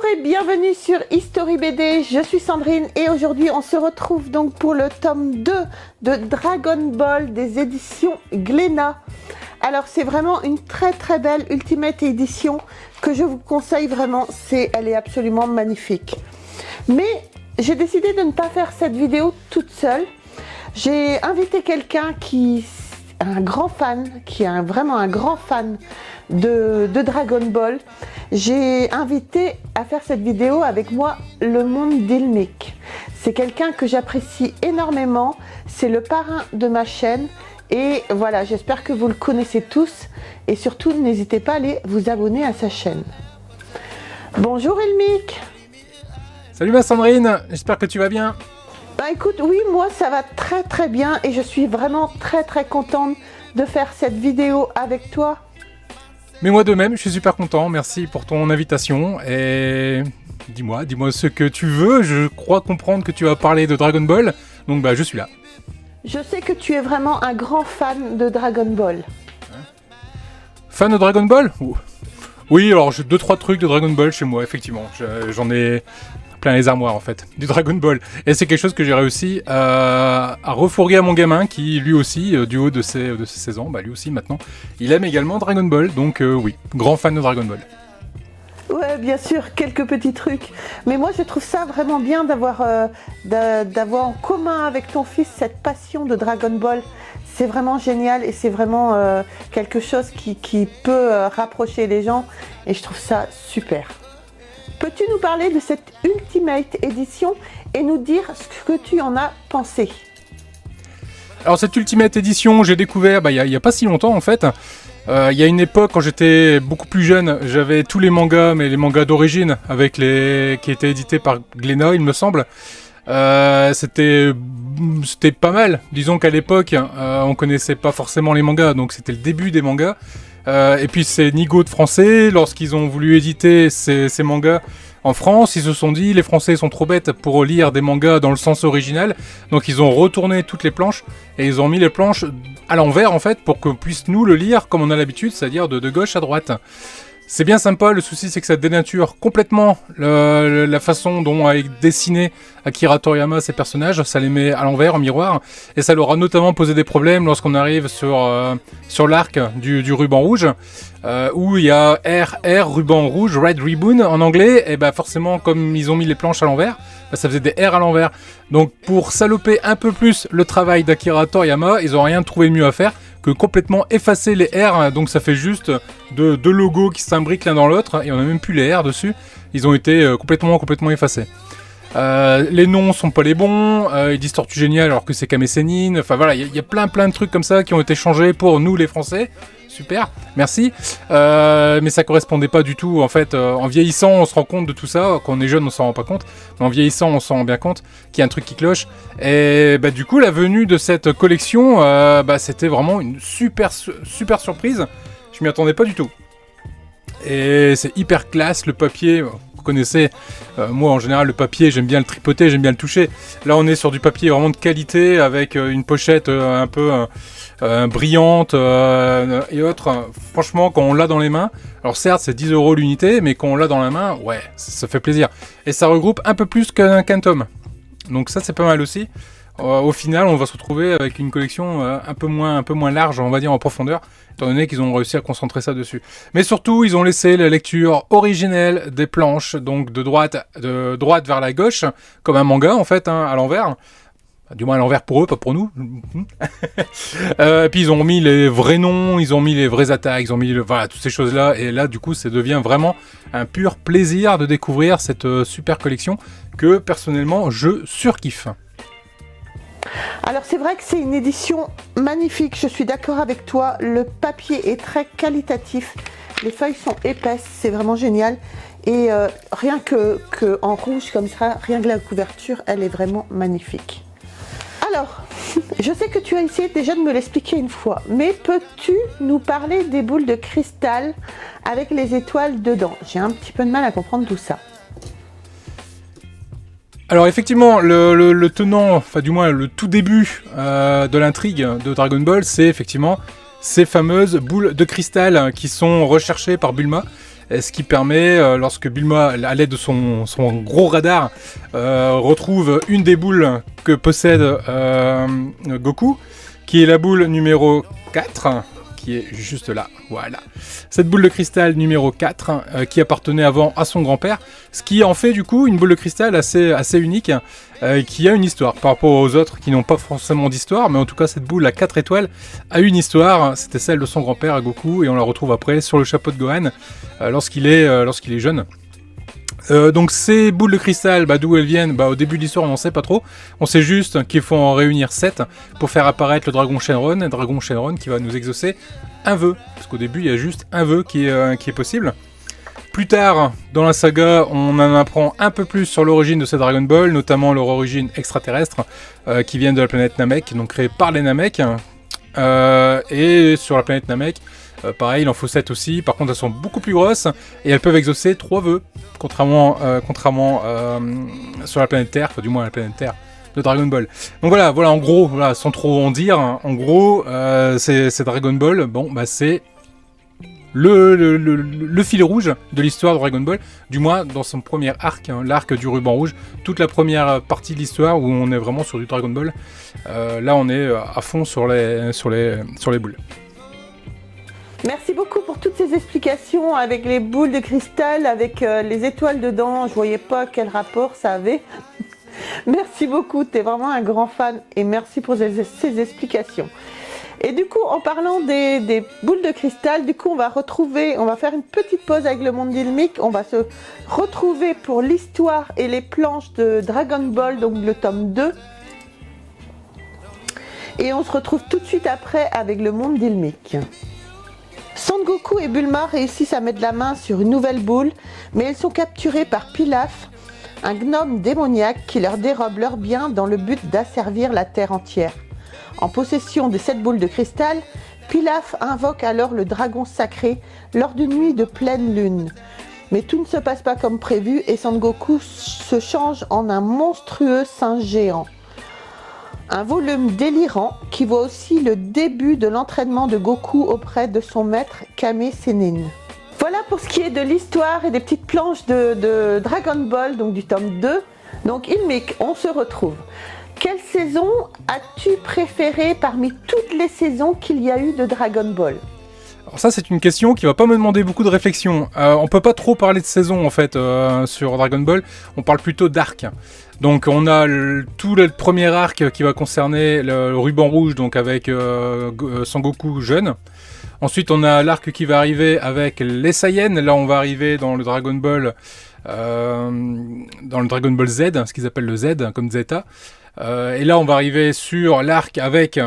Et bienvenue sur History BD, je suis Sandrine et aujourd'hui on se retrouve donc pour le tome 2 de Dragon Ball des éditions Glénat. Alors c'est vraiment une très belle Ultimate édition que je vous conseille vraiment, elle est absolument magnifique. Mais j'ai décidé de ne pas faire cette vidéo toute seule. J'ai invité quelqu'un qui est un grand fan, vraiment un grand fan de Dragon Ball. J'ai invité à faire cette vidéo avec moi le monde d'Ilmic. C'est quelqu'un que j'apprécie énormément, c'est le parrain de ma chaîne et voilà, j'espère que vous le connaissez tous et surtout n'hésitez pas à aller vous abonner à sa chaîne. Bonjour Ilmic. Salut ma Sandrine, j'espère que tu vas bien. Bah écoute, oui, moi ça va très bien et je suis vraiment très contente de faire cette vidéo avec toi. Mais moi de même, je suis super content, merci pour ton invitation et dis-moi ce que tu veux, je crois comprendre que tu vas parler de Dragon Ball, donc bah je suis là. Je sais que tu es vraiment un grand fan de Dragon Ball. Fan de Dragon Ball ? Oui, alors j'ai 2-3 trucs de Dragon Ball chez moi, effectivement, j'en ai plein les armoires en fait, du Dragon Ball. Et c'est quelque chose que j'ai réussi à refourguer à mon gamin qui lui aussi, du haut de ses 16 ans, bah lui aussi maintenant, il aime également Dragon Ball, donc oui, grand fan de Dragon Ball. Ouais, bien sûr, quelques petits trucs. Mais moi je trouve ça vraiment bien d'avoir en commun avec ton fils cette passion de Dragon Ball. C'est vraiment génial et c'est vraiment quelque chose qui peut rapprocher les gens et je trouve ça super. Peux-tu nous parler de cette Ultimate édition et nous dire ce que tu en as pensé? Alors cette Ultimate édition, j'ai découvert il y a pas si longtemps en fait. Il y a une époque quand j'étais beaucoup plus jeune, j'avais tous les mangas, mais les mangas d'origine qui étaient édités par Glénat, il me semble. C'était pas mal. Disons qu'à l'époque, on connaissait pas forcément les mangas, donc c'était le début des mangas. Et puis c'est Nigo de français, lorsqu'ils ont voulu éditer ces mangas en France, ils se sont dit les Français sont trop bêtes pour lire des mangas dans le sens original, donc ils ont retourné toutes les planches et ils ont mis les planches à l'envers en fait pour qu'on puisse nous le lire comme on a l'habitude, c'est-à-dire de gauche à droite. C'est bien sympa, le souci c'est que ça dénature complètement la façon dont a dessiné Akira Toriyama ses personnages, ça les met à l'envers, en miroir, et ça leur a notamment posé des problèmes lorsqu'on arrive sur l'arc du ruban rouge, où il y a R, ruban rouge, Red Ribbon en anglais, et bah forcément comme ils ont mis les planches à l'envers, bah ça faisait des R à l'envers. Donc pour saloper un peu plus le travail d'Akira Toriyama, ils ont rien trouvé de mieux à faire que complètement effacer les R, donc ça fait juste deux logos qui s'imbriquent l'un dans l'autre, et on n'a même plus les R dessus, ils ont été complètement effacés. Les noms sont pas les bons, ils disent Tortue Géniale alors que c'est Kame Sennin, enfin voilà, il y a plein de trucs comme ça qui ont été changés pour nous les Français, super, merci, mais ça correspondait pas du tout, en fait, en vieillissant on se rend compte de tout ça, quand on est jeune on s'en rend pas compte, mais en vieillissant on s'en rend bien compte qu'il y a un truc qui cloche, et bah du coup la venue de cette collection, c'était vraiment une super surprise, je m'y attendais pas du tout, et c'est hyper classe, le papier... Vous connaissez, moi en général le papier j'aime bien le tripoter, j'aime bien le toucher. Là on est sur du papier vraiment de qualité avec une pochette un peu brillante et autres. Franchement quand on l'a dans les mains, alors certes c'est 10 € l'unité, mais quand on l'a dans la main, ouais, ça fait plaisir. Et ça regroupe un peu plus qu'un tome. Donc ça c'est pas mal aussi. Au final, on va se retrouver avec une collection un peu moins large, on va dire en profondeur, étant donné qu'ils ont réussi à concentrer ça dessus. Mais surtout, ils ont laissé la lecture originelle des planches, donc de droite vers la gauche, comme un manga en fait, à l'envers. Du moins à l'envers pour eux, pas pour nous. Et puis ils ont mis les vrais noms, ils ont mis les vraies attaques, ils ont mis voilà, toutes ces choses-là. Et là, du coup, ça devient vraiment un pur plaisir de découvrir cette super collection que personnellement, je surkiffe. Alors c'est vrai que c'est une édition magnifique, je suis d'accord avec toi, le papier est très qualitatif, les feuilles sont épaisses, c'est vraiment génial et rien que en rouge comme ça, rien que la couverture, elle est vraiment magnifique. Alors, je sais que tu as essayé déjà de me l'expliquer une fois, mais peux-tu nous parler des boules de cristal avec les étoiles dedans? J'ai un petit peu de mal à comprendre tout ça. Alors effectivement, le tenant, enfin du moins le tout début de l'intrigue de Dragon Ball, c'est effectivement ces fameuses boules de cristal qui sont recherchées par Bulma ce qui permet, lorsque Bulma, à l'aide de son gros radar, retrouve une des boules que possède Goku, qui est la boule numéro 4, qui est juste là, voilà. Cette boule de cristal numéro 4, qui appartenait avant à son grand-père, ce qui en fait du coup une boule de cristal assez unique, qui a une histoire, par rapport aux autres qui n'ont pas forcément d'histoire, mais en tout cas cette boule à 4 étoiles a une histoire, c'était celle de son grand-père à Goku, et on la retrouve après sur le chapeau de Gohan, lorsqu'il est jeune. Donc ces boules de cristal, d'où elles viennent, au début de l'histoire on n'en sait pas trop, on sait juste qu'il faut en réunir 7 pour faire apparaître le dragon Shenron, un dragon Shenron qui va nous exaucer un vœu, parce qu'au début il y a juste un vœu qui est possible. Plus tard dans la saga, on en apprend un peu plus sur l'origine de ces Dragon Ball, notamment leur origine extraterrestre, qui viennent de la planète Namek, donc créée par les Namek, et sur la planète Namek, pareil, il en faut 7 aussi, par contre elles sont beaucoup plus grosses et elles peuvent exaucer 3 vœux, contrairement sur la planète Terre, enfin du moins la planète Terre de Dragon Ball. Donc voilà, en gros, sans trop en dire, en gros, c'est Dragon Ball, c'est le fil rouge de l'histoire de Dragon Ball, du moins dans son premier arc, l'arc du ruban rouge, toute la première partie de l'histoire où on est vraiment sur du Dragon Ball. Là on est à fond sur les boules. Merci beaucoup pour toutes ces explications avec les boules de cristal, avec les étoiles dedans. Je voyais pas quel rapport ça avait. Merci beaucoup, tu es vraiment un grand fan et merci pour ces explications. Et du coup, en parlant des boules de cristal, du coup, on va faire une petite pause avec le monde Dilmic. On va se retrouver pour l'histoire et les planches de Dragon Ball, donc le tome 2. Et on se retrouve tout de suite après avec le monde Dilmic. Son Goku et Bulma réussissent à mettre la main sur une nouvelle boule, mais elles sont capturées par Pilaf, un gnome démoniaque qui leur dérobe leurs biens dans le but d'asservir la terre entière. En possession de cette boule de cristal, Pilaf invoque alors le dragon sacré lors d'une nuit de pleine lune. Mais tout ne se passe pas comme prévu et Son Goku se change en un monstrueux singe géant. Un volume délirant qui voit aussi le début de l'entraînement de Goku auprès de son maître Kame Sennin. Voilà pour ce qui est de l'histoire et des petites planches de Dragon Ball, donc du tome 2. Donc Ilmic, on se retrouve. Quelle saison as-tu préférée parmi toutes les saisons qu'il y a eu de Dragon Ball ? Alors ça c'est une question qui va pas me demander beaucoup de réflexion. On peut pas trop parler de saison en fait sur Dragon Ball, on parle plutôt d'arc. Donc on a tout le premier arc qui va concerner le ruban rouge, donc avec Son Goku jeune. Ensuite on a l'arc qui va arriver avec les Saiyans, là on va arriver dans le Dragon Ball Z, ce qu'ils appellent le Z, comme Zeta. Et là on va arriver sur l'arc avec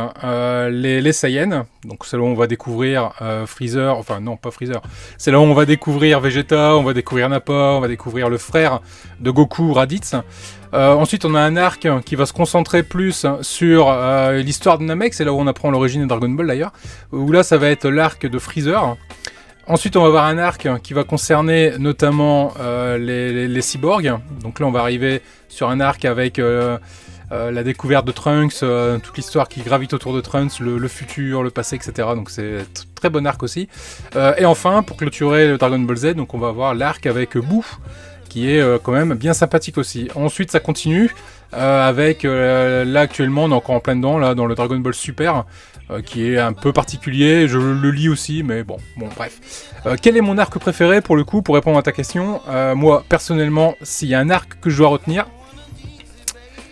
les Saiyans, donc c'est là où on va découvrir Freezer, enfin non pas Freezer, c'est là où on va découvrir Vegeta, on va découvrir Nappa, on va découvrir le frère de Goku, Raditz. Ensuite on a un arc qui va se concentrer plus sur l'histoire de Namek, c'est là où on apprend l'origine de Dragon Ball d'ailleurs, où là ça va être l'arc de Freezer. Ensuite, on va avoir un arc qui va concerner notamment les cyborgs. Donc là, on va arriver sur un arc avec la découverte de Trunks, toute l'histoire qui gravite autour de Trunks, le futur, le passé, etc. Donc c'est très bon arc aussi. Et enfin, pour clôturer le Dragon Ball Z, donc on va avoir l'arc avec Boo, qui est quand même bien sympathique aussi. Ensuite, ça continue avec là actuellement, on est encore en plein dedans, là dans le Dragon Ball Super, qui est un peu particulier. Je le lis aussi, mais bon, bref. Quel est mon arc préféré pour le coup, pour répondre à ta question ? Moi, personnellement, s'il y a un arc que je dois retenir,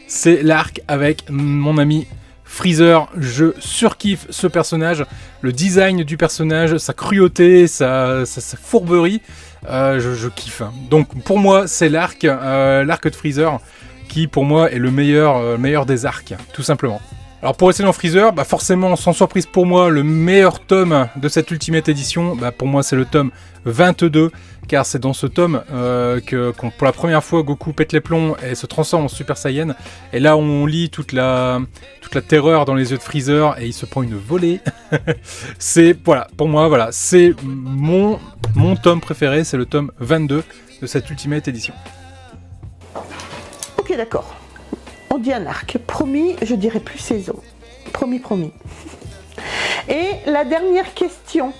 c'est l'arc avec mon ami Freezer. Je surkiffe ce personnage, le design du personnage, sa cruauté, sa fourberie, je kiffe. Donc pour moi, c'est l'arc de Freezer qui pour moi est le meilleur des arcs, tout simplement. Alors pour rester dans Freezer, forcément, sans surprise pour moi, le meilleur tome de cette Ultimate Edition, pour moi c'est le tome 22, car c'est dans ce tome que pour la première fois Goku pète les plombs et se transforme en Super Saiyan, et là on lit toute la terreur dans les yeux de Freezer et il se prend une volée. Pour moi, c'est mon tome préféré, c'est le tome 22 de cette Ultimate Edition. Ok, d'accord. On dit un arc. Promis, je dirais plus saison. Promis. Et la dernière question.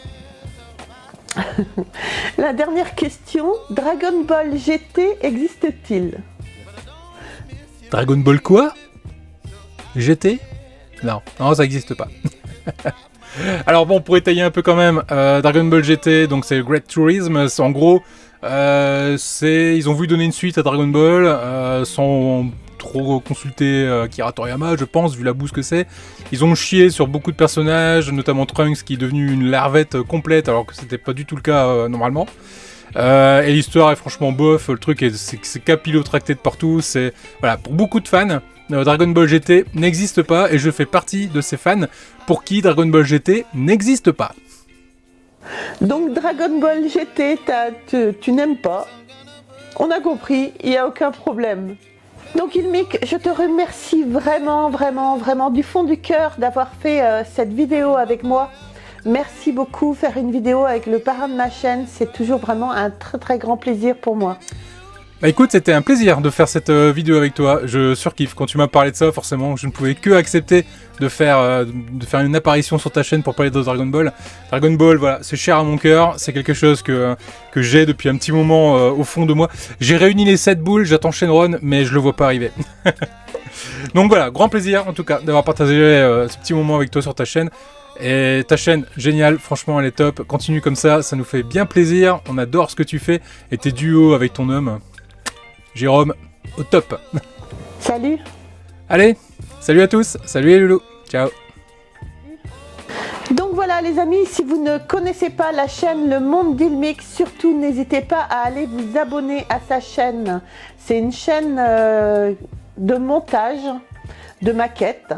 La dernière question, Dragon Ball GT existe-t-il? Dragon Ball quoi? GT? Non, non, ça n'existe pas. Alors bon, pour étayer un peu quand même, Dragon Ball GT, donc c'est Great Tourism, c'est en gros, ils ont voulu donner une suite à Dragon Ball, sans trop consulter Akira Toriyama, je pense, vu la bouse que c'est. Ils ont chié sur beaucoup de personnages, notamment Trunks qui est devenu une larvette complète, alors que c'était pas du tout le cas normalement. Et l'histoire est franchement bof, le truc c'est capillotracté de partout, c'est... Voilà, pour beaucoup de fans, Dragon Ball GT n'existe pas, et je fais partie de ces fans pour qui Dragon Ball GT n'existe pas. Donc Dragon Ball GT, tu n'aimes pas. On a compris, il n'y a aucun problème. Donc Ilmic, je te remercie vraiment, vraiment, vraiment du fond du cœur d'avoir fait cette vidéo avec moi. Merci beaucoup. Faire une vidéo avec le parrain de ma chaîne, c'est toujours vraiment un très très grand plaisir pour moi. Bah écoute, c'était un plaisir de faire cette vidéo avec toi, je surkiffe. Quand tu m'as parlé de ça, forcément, je ne pouvais que accepter de faire une apparition sur ta chaîne pour parler de Dragon Ball. Dragon Ball, voilà, c'est cher à mon cœur, c'est quelque chose que j'ai depuis un petit moment au fond de moi. J'ai réuni les 7 boules, j'attends Shenron, mais je le vois pas arriver. Donc voilà, grand plaisir en tout cas d'avoir partagé ce petit moment avec toi sur ta chaîne. Et ta chaîne, géniale, franchement elle est top, continue comme ça nous fait bien plaisir, on adore ce que tu fais, et tes duos avec ton homme, Jérôme, au top. Salut. Allez, salut à tous, salut les loulous, ciao. Donc voilà les amis, si vous ne connaissez pas la chaîne Le Monde d'Ilmic, surtout n'hésitez pas à aller vous abonner à sa chaîne. C'est une chaîne de montage, de maquettes.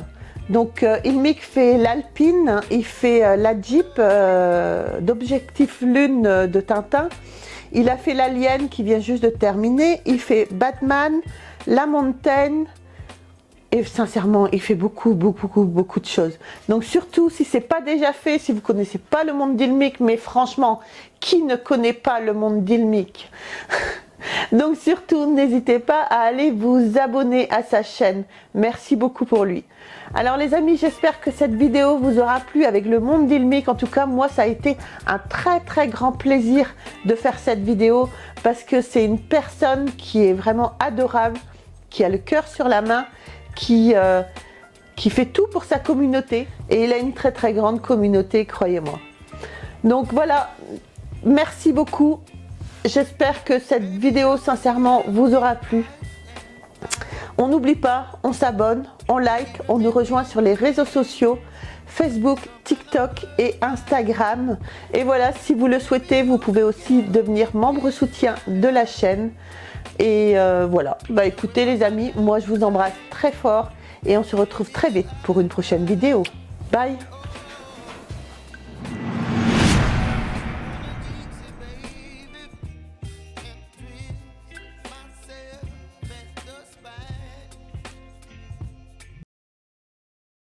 Donc Ilmic fait l'Alpine, il fait la Jeep d'Objectif Lune de Tintin. Il a fait l'Alien qui vient juste de terminer. Il fait Batman, La Montagne. Et sincèrement, il fait beaucoup de choses. Donc surtout, si ce n'est pas déjà fait, si vous ne connaissez pas le monde d'Ilmic, mais franchement, qui ne connaît pas le monde d'Ilmic? Donc surtout, n'hésitez pas à aller vous abonner à sa chaîne. Merci beaucoup pour lui. Alors les amis, j'espère que cette vidéo vous aura plu avec le monde d'Ilmic. En tout cas, moi, ça a été un très très grand plaisir de faire cette vidéo parce que c'est une personne qui est vraiment adorable, qui a le cœur sur la main, qui fait tout pour sa communauté. Et il a une très très grande communauté, croyez-moi. Donc voilà, merci beaucoup. J'espère que cette vidéo, sincèrement, vous aura plu. On n'oublie pas, on s'abonne, on like, on nous rejoint sur les réseaux sociaux, Facebook, TikTok et Instagram. Et voilà, si vous le souhaitez, vous pouvez aussi devenir membre soutien de la chaîne. Et voilà, bah écoutez les amis, moi je vous embrasse très fort et on se retrouve très vite pour une prochaine vidéo. Bye!